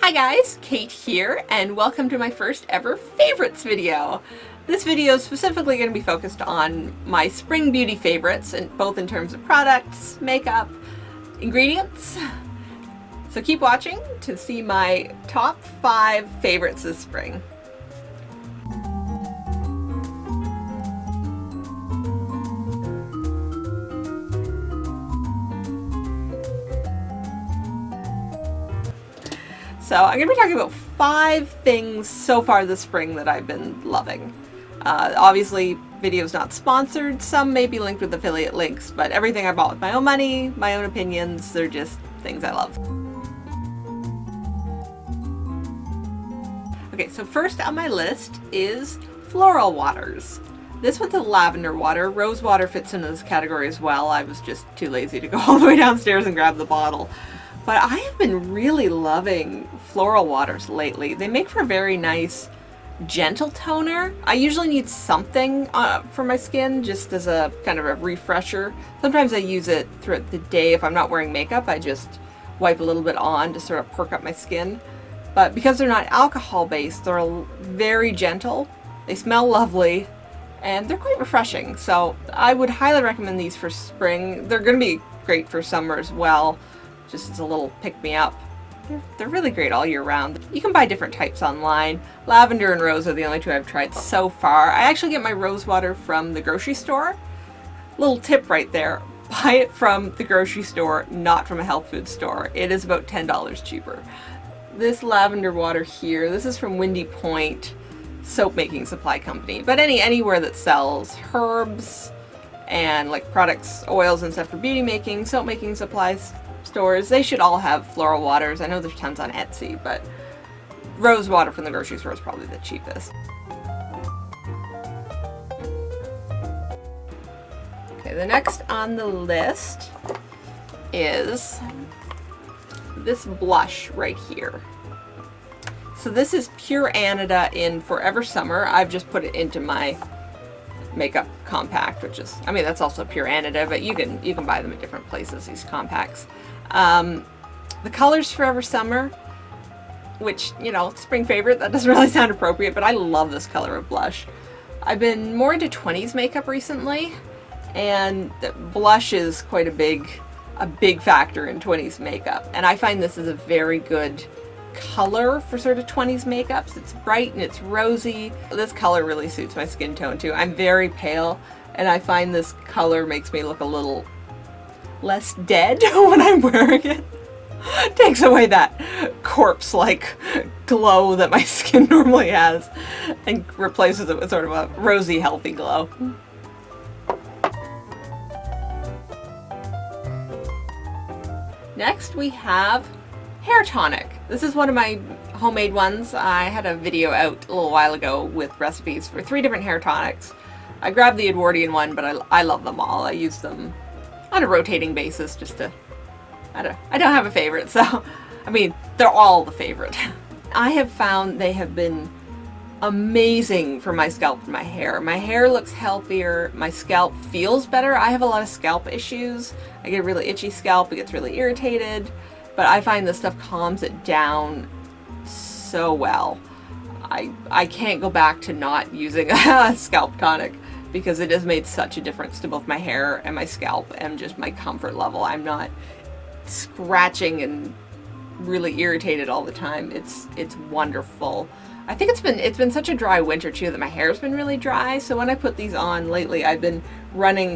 Hi guys, Kate here, and welcome to my first ever favorites video. This video is specifically going to be focused on my spring beauty favorites, and both in terms of products, makeup, ingredients. So keep watching to see my top 5 favorites this spring. So I'm going to be talking about 5 things so far this spring that I've been loving. Obviously, video's not sponsored. Some may be linked with affiliate links, but everything I bought with my own money, my own opinions, they're just things I love. Okay, so first on my list is Floral Waters. This one's a lavender water. Rose water fits into this category as well. I was just too lazy to go all the way downstairs and grab the bottle. But I have been really loving Floral Waters lately. They make for a very nice, gentle toner. I usually need something for my skin just as a kind of a refresher. Sometimes I use it throughout the day. If I'm not wearing makeup, I just wipe a little bit on to sort of perk up my skin. But because they're not alcohol-based, they're very gentle. They smell lovely, and they're quite refreshing. So I would highly recommend these for spring. They're going to be great for summer as well, just as a little pick-me-up. They're really great all year round. You can buy different types online. Lavender and rose are the only two I've tried so far. I actually get my rose water from the grocery store. Little tip right there, buy it from the grocery store, not from a health food store. It is about $10 cheaper. This lavender water here, this is from Windy Point soap making supply company, but anywhere that sells herbs and like products, oils and stuff for beauty making, soap making supplies stores, they should all have Floral Waters. I know there's tons on Etsy, but rose water from the grocery store is probably the cheapest. Okay, the next on the list is this blush right here. So this is Pure Anida in Forever Summer. I've just put it into my makeup compact, which is, I mean, that's also Pure Anida, but you can buy them at different places, these compacts. The color's Forever Summer, which, you know, spring favorite. That doesn't really sound appropriate, but I love this color of blush. I've been more into 20s makeup recently, and blush is quite a big factor in 20s makeup, and I find this is a very good color for sort of 20s makeups. It's bright and it's rosy. This color really suits my skin tone too. I'm very pale, and I find this color makes me look a little less dead when I'm wearing it. Takes away that corpse-like glow that my skin normally has and replaces it with sort of a rosy, healthy glow. Next we have hair tonic. This is one of my homemade ones. I had a video out a little while ago with recipes for 3 different hair tonics. I grabbed the Edwardian one, but I love them all. I use them on a rotating basis just to, I don't have a favorite, so I mean, they're all the favorite. I have found they have been amazing for my scalp and my hair. My hair looks healthier, my scalp feels better. I have a lot of scalp issues. I get a really itchy scalp, it gets really irritated, but I find this stuff calms it down so well. I can't go back to not using a scalp tonic because it has made such a difference to both my hair and my scalp and just my comfort level. I'm not scratching and really irritated all the time. It's wonderful. I think it's been such a dry winter too that my hair's been really dry, so when I put these on lately, I've been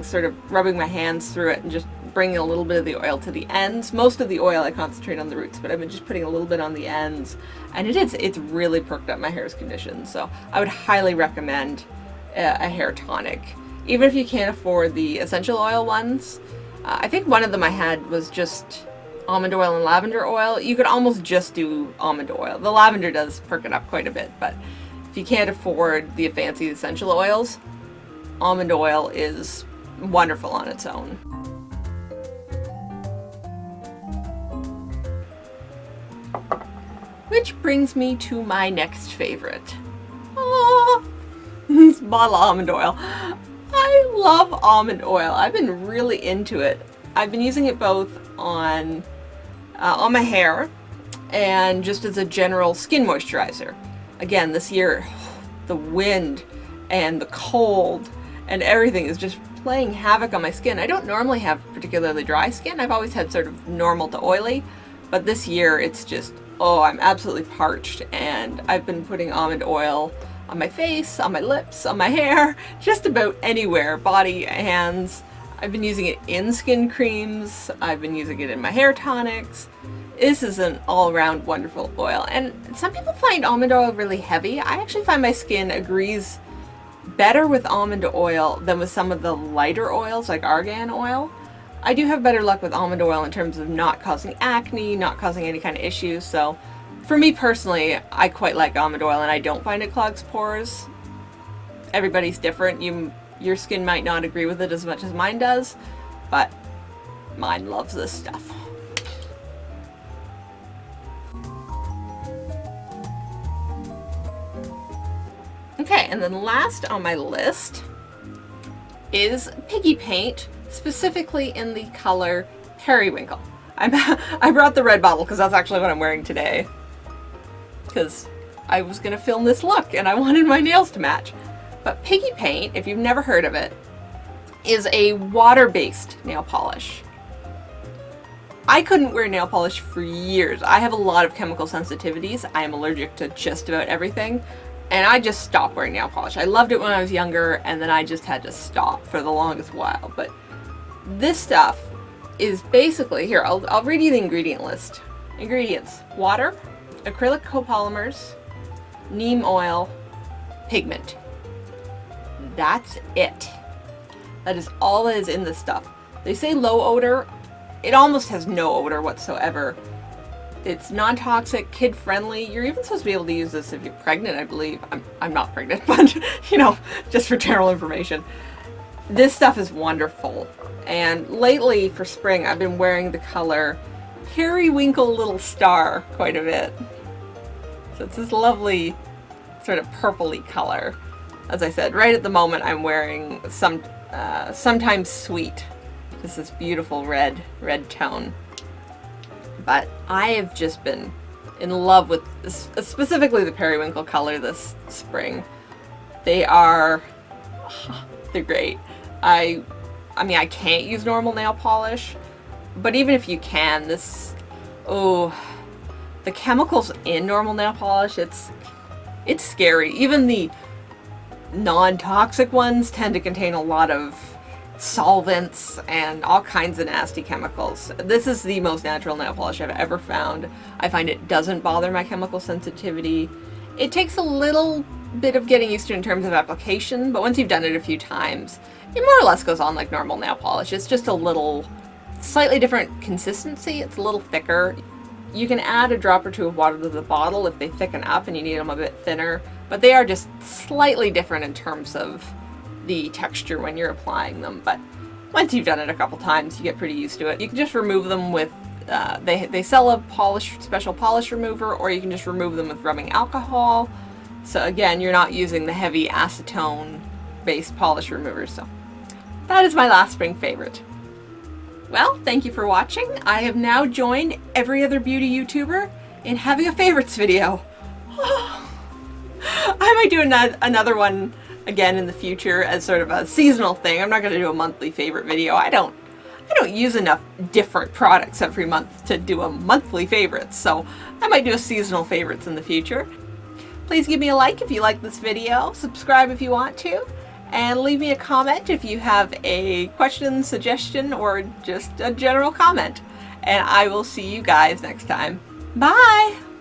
sort of rubbing my hands through it and just bringing a little bit of the oil to the ends. Most of the oil I concentrate on the roots, but I've been just putting a little bit on the ends, and it's really perked up my hair's condition. So I would highly recommend a hair tonic, even if you can't afford the essential oil ones. I think one of them I had was just almond oil and lavender oil. You could almost just do almond oil. The lavender does perk it up quite a bit, but if you can't afford the fancy essential oils, almond oil is wonderful on its own. Which brings me to my next favorite. This bottle of almond oil. I love almond oil. I've been really into it. I've been using it both on my hair and just as a general skin moisturizer. Again, this year, the wind and the cold and everything is just playing havoc on my skin. I don't normally have particularly dry skin. I've always had sort of normal to oily, but this year it's just, oh, I'm absolutely parched, and I've been putting almond oil on my face, on my lips, on my hair, just about anywhere, body, hands. I've been using it in skin creams. I've been using it in my hair tonics. This is an all-around wonderful oil. And some people find almond oil really heavy. I actually find my skin agrees better with almond oil than with some of the lighter oils like argan oil. I do have better luck with almond oil in terms of not causing acne, not causing any kind of issues. So for me personally, I quite like almond oil and I don't find it clogs pores. Everybody's different. Your skin might not agree with it as much as mine does, but mine loves this stuff. Okay, and then last on my list is Piggy Paint, specifically in the color Periwinkle. I brought the red bottle because that's actually what I'm wearing today, because I was going to film this look and I wanted my nails to match. But Piggy Paint, if you've never heard of it, is a water-based nail polish. I couldn't wear nail polish for years. I have a lot of chemical sensitivities. I am allergic to just about everything. And I just stopped wearing nail polish. I loved it when I was younger, and then I just had to stop for the longest while. But this stuff is basically, here, I'll read you the ingredient list. Ingredients: water, acrylic copolymers, neem oil, pigment. That's it. That is all that is in this stuff. They say low odor. It almost has no odor whatsoever. It's non-toxic, kid-friendly. You're even supposed to be able to use this if you're pregnant, I believe. I'm not pregnant, but, you know, just for general information. This stuff is wonderful. And lately, for spring, I've been wearing the color Periwinkle Little Star quite a bit. So it's this lovely sort of purpley color. As I said, right at the moment, I'm wearing Sometimes Sweet. Just this beautiful red tone. But I have just been in love with this, specifically the periwinkle color this spring. They're great. I mean, I can't use normal nail polish, but even if you can, the chemicals in normal nail polish, it's scary. Even the non-toxic ones tend to contain a lot of solvents and all kinds of nasty chemicals. This is the most natural nail polish I've ever found. I find it doesn't bother my chemical sensitivity. It takes a little bit of getting used to in terms of application, but once you've done it a few times, it more or less goes on like normal nail polish. It's just a little slightly different consistency. It's a little thicker. You can add a drop or two of water to the bottle if they thicken up and you need them a bit thinner, but they are just slightly different in terms of the texture when you're applying them. But once you've done it a couple times, you get pretty used to it. You can just remove them with they sell a special polish remover, or you can just remove them with rubbing alcohol. So again, you're not using the heavy acetone based polish removers. So that is my last spring favorite. Well, thank you for watching. I have now joined every other beauty YouTuber in having a favorites video. I might do another one again in the future as sort of a seasonal thing. I'm not going to do a monthly favorite video. I don't use enough different products every month to do a monthly favorites, so I might do a seasonal favorites in the future. Please give me a like if you like this video, subscribe if you want to, and leave me a comment if you have a question, suggestion, or just a general comment. And I will see you guys next time. Bye!